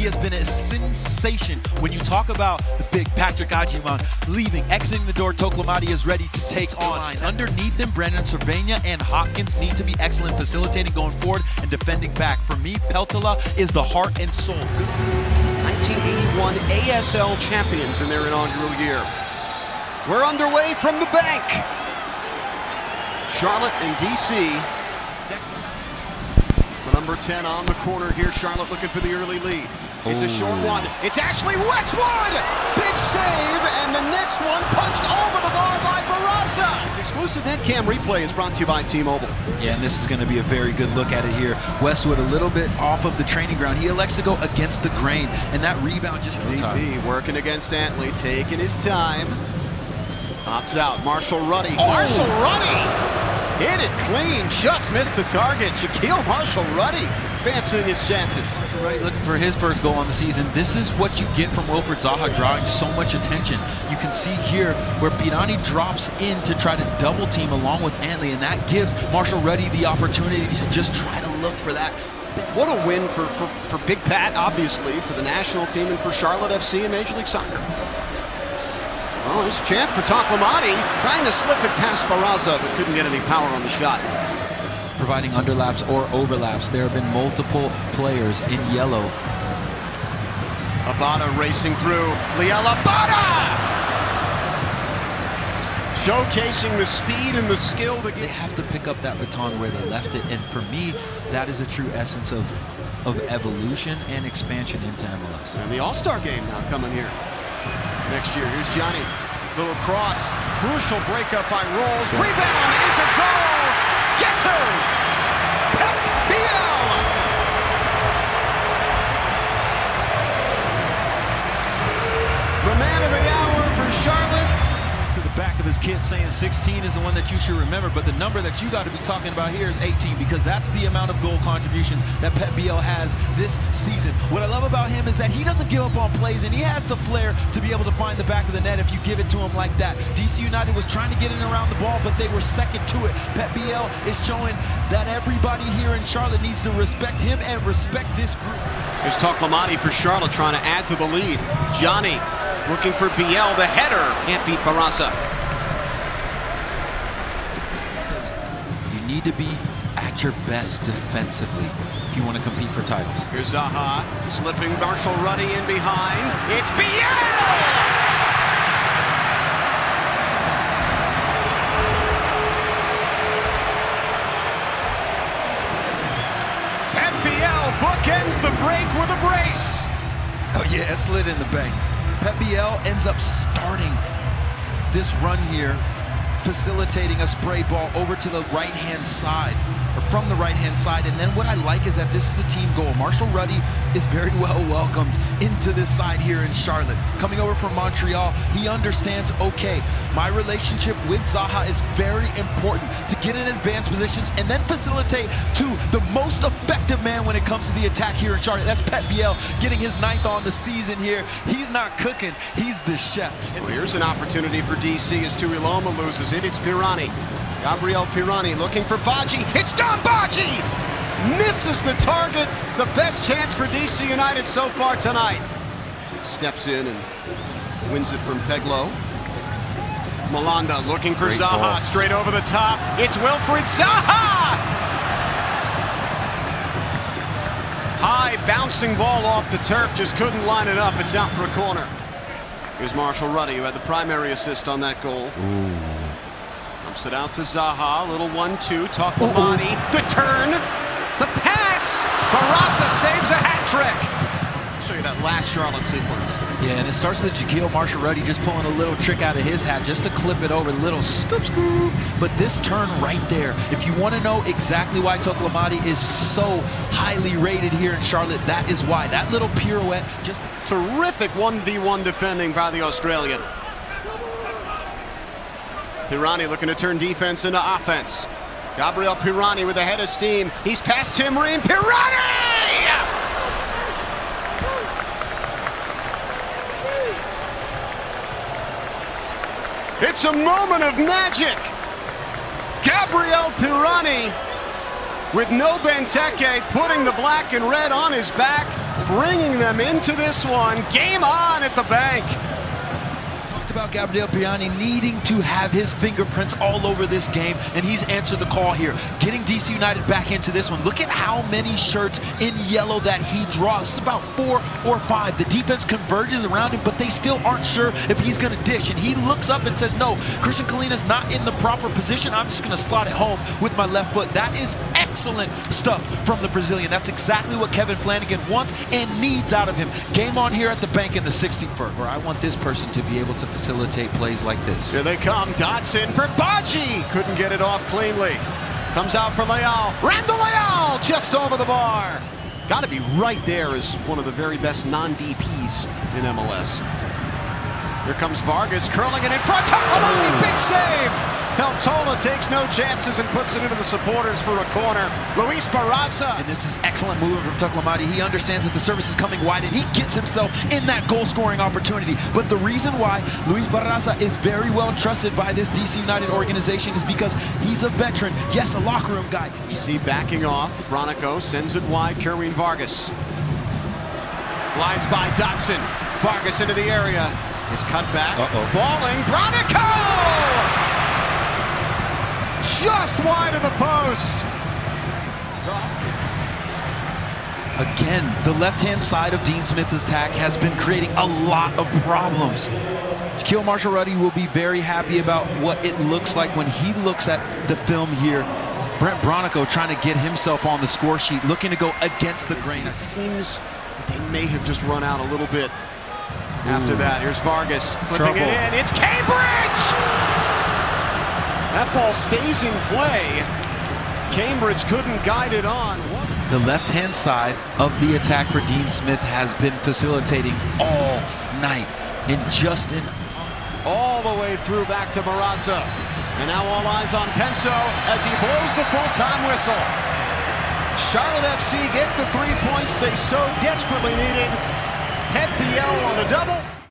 has been a sensation. When you talk about the big Patrick Ajima exiting the door, Toklamati is ready to take on. Underneath him, Brandon Cervena and Hopkins need to be excellent facilitating going forward and defending back. For me, Peltola is the heart and soul. 1981 ASL champions in their inaugural year. We're underway from the bank. Charlotte and DC. Number 10 on the corner here. Charlotte looking for the early lead. It's a short one. It's Ashley Westwood! Big save, and the next one punched over the bar by Barraza. This exclusive NetCam replay is brought to you by T-Mobile. Yeah, and this is going to be a very good look at it here. Westwood a little bit off of the training ground. He elects to go against the grain, and that rebound just... DP working against Antley, taking his time. Opts out. Marshall Ruddy. Marshall Ruddy! Hit it clean, just missed the target. Shaquille Marshall-Ruddy advancing his chances. Right, looking for his first goal on the season. This is what you get from Wilfred Zaha drawing so much attention. You can see here where Pirani drops in to try to double team along with Antley, and that gives Marshall-Ruddy the opportunity to just try to look for that. What a win for Big Pat, obviously, for the national team and for Charlotte FC in Major League Soccer. Well, there's a chance for Toklamati, trying to slip it past Barraza, but couldn't get any power on the shot. Providing underlaps or overlaps. There have been multiple players in yellow. Abada racing through. Liel Abada! Showcasing the speed and the skill. They have to pick up that baton where they left it, and for me, that is a true essence of evolution and expansion into MLS. And the All-Star game now coming here next year. Here's Johnny. Little cross. Crucial breakup by Rolls. Rebound is a goal. Guess who? Biel. The man of the hour for Charlotte. To the back of his kit saying 16 is the one that you should remember, but the number that you got to be talking about here is 18, because that's the amount of goal contributions that Pep Biel has this season. What I love about him is that he doesn't give up on plays, and he has the flair to be able to find the back of the net if you give it to him like that. DC United was trying to get in around the ball, but they were second to it. Pep Biel is showing that everybody here in Charlotte needs to respect him and respect this group. There's Toklamati for Charlotte trying to add to the lead. Johnny looking for Biel, the header. Can't beat Barraza. You need to be at your best defensively if you want to compete for titles. Here's Zaha, slipping Marshall-Ruddy in behind. It's Biel! And Biel bookends the break with a brace. Oh yeah, it slid in the bank. Pep Biel ends up starting this run here, facilitating a spray ball over to the right-hand side, or from the right-hand side. And then what I like is that this is a team goal. Marshall-Ruddy is very well welcomed into this side here in Charlotte. Coming over from Montreal, he understands, okay, my relationship with Zaha is very important to get in advanced positions and then facilitate to the most effective man when it comes to the attack here in Charlotte. That's Pep Biel getting his 9th on the season here. He's not cooking, he's the chef. Well, here's an opportunity for DC as Tuiloma loses it. It's Pirani. Gabriel Pirani looking for Baji. It's Don Baji! Misses the target. The best chance for DC United so far tonight. Steps in and wins it from Peglo. Malanda looking for Zaha. Ball. Straight over the top. It's Wilfred Zaha! High bouncing ball off the turf. Just couldn't line it up. It's out for a corner. Here's Marshall-Ruddy, who had the primary assist on that goal. It out to Zaha, little 1-2, Toklamati, the turn, the pass, Barraza saves a hat trick. Show you that last Charlotte sequence. Yeah, and it starts with Shaquille Marshall-Ruddy just pulling a little trick out of his hat just to clip it over, little scoop. But this turn right there, if you want to know exactly why Toklamati is so highly rated here in Charlotte, that is why. That little pirouette, just terrific 1v1 defending by the Australian. Pirani looking to turn defense into offense. Gabriel Pirani with a head of steam. He's past Tim Ream. Pirani! It's a moment of magic. Gabriel Pirani with no Benteke putting the black and red on his back. bringing them into this one. Game on at the bank. About Gabriel Piani needing to have his fingerprints all over this game, and he's answered the call here, getting DC United back into this one. Look at how many shirts in yellow that he draws. It's about 4 or 5. The defense converges around him, but they still aren't sure if he's going to dish, and he looks up and says, no, Christian Kalina's not in the proper position. I'm just going to slot it home with my left foot. That is excellent stuff from the Brazilian. That's exactly what Kevin Flanagan wants and needs out of him. Game on here at the bank in the 61st, where I want this person to be able to facilitate plays like this. Here they come. Dotson for Baji. Couldn't get it off cleanly. Comes out for Leal. Randall Leal just over the bar. Got to be right there as one of the very best non-DPs in MLS. Here comes Vargas curling it in front. Takamani, big save. Peltola takes no chances and puts it into the supporters for a corner. Luis Barraza. And this is excellent movement from Takamani. He understands that the service is coming wide and he gets himself in that goal-scoring opportunity. But the reason why Luis Barraza is very well trusted by this DC United organization is because he's a veteran. Yes, a locker room guy. You see backing off. Bronico sends it wide. Kerwin Vargas. Glides by Dotson. Vargas into the area. Is cut back. Falling. Bronico! Just wide of the post. Again, the left-hand side of Dean Smith's attack has been creating a lot of problems. Shaquille Marshall-Ruddy will be very happy about what it looks like when he looks at the film here. Brent Bronico trying to get himself on the score sheet, looking to go against the grain. It seems that they may have just run out a little bit after that. Here's Vargas flipping it in. It's Cambridge! That ball stays in play. Cambridge couldn't guide it on. The left-hand side of the attack for Dean Smith has been facilitating all night. And Justin all the way through back to Barraza. And now all eyes on Penso as he blows the full-time whistle. Charlotte FC get the 3 points they so desperately needed. Biel on a double.